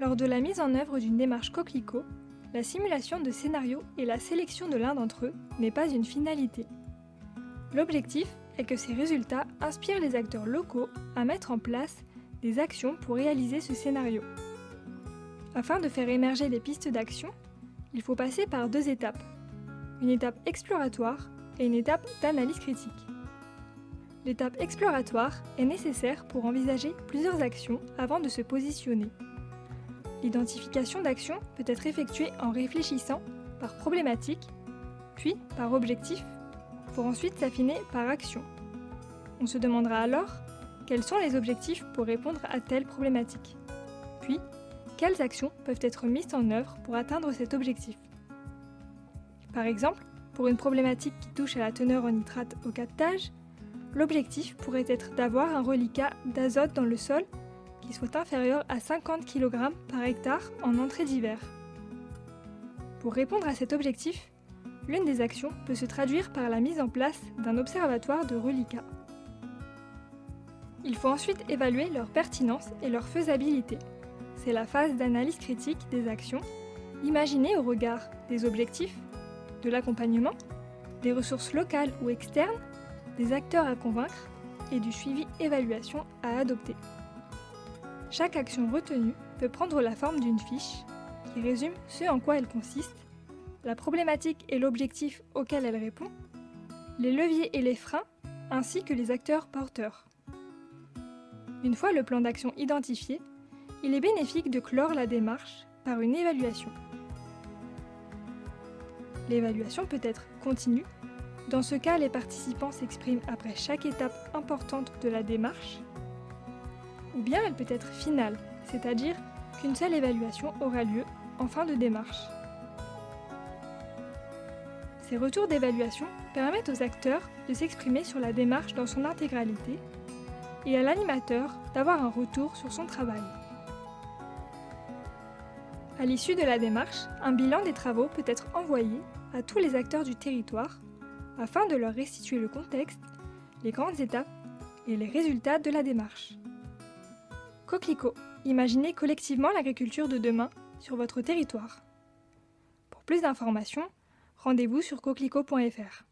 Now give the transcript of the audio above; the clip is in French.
Lors de la mise en œuvre d'une démarche coquelicot, la simulation de scénarios et la sélection de l'un d'entre eux n'est pas une finalité. L'objectif est que ces résultats inspirent les acteurs locaux à mettre en place des actions pour réaliser ce scénario. Afin de faire émerger les pistes d'action, il faut passer par 2 étapes, une étape exploratoire et une étape d'analyse critique. L'étape exploratoire est nécessaire pour envisager plusieurs actions avant de se positionner. L'identification d'actions peut être effectuée en réfléchissant par problématique, puis par objectif, pour ensuite s'affiner par action. On se demandera alors quels sont les objectifs pour répondre à telle problématique, puis quelles actions peuvent être mises en œuvre pour atteindre cet objectif. Par exemple, pour une problématique qui touche à la teneur en nitrate au captage, l'objectif pourrait être d'avoir un reliquat d'azote dans le sol qui soit inférieur à 50 kg par hectare en entrée d'hiver. Pour répondre à cet objectif, l'une des actions peut se traduire par la mise en place d'un observatoire de reliquats. Il faut ensuite évaluer leur pertinence et leur faisabilité. C'est la phase d'analyse critique des actions, imaginée au regard des objectifs, de l'accompagnement, des ressources locales ou externes, des acteurs à convaincre et du suivi-évaluation à adopter. Chaque action retenue peut prendre la forme d'une fiche qui résume ce en quoi elle consiste, la problématique et l'objectif auquel elle répond, les leviers et les freins, ainsi que les acteurs porteurs. Une fois le plan d'action identifié, il est bénéfique de clore la démarche par une évaluation. L'évaluation peut être continue. Dans ce cas, les participants s'expriment après chaque étape importante de la démarche. Ou bien elle peut être finale, c'est-à-dire qu'une seule évaluation aura lieu en fin de démarche. Ces retours d'évaluation permettent aux acteurs de s'exprimer sur la démarche dans son intégralité et à l'animateur d'avoir un retour sur son travail. À l'issue de la démarche, un bilan des travaux peut être envoyé à tous les acteurs du territoire afin de leur restituer le contexte, les grandes étapes et les résultats de la démarche. Coquelicot, imaginez collectivement l'agriculture de demain sur votre territoire. Pour plus d'informations, rendez-vous sur coquelicot.fr.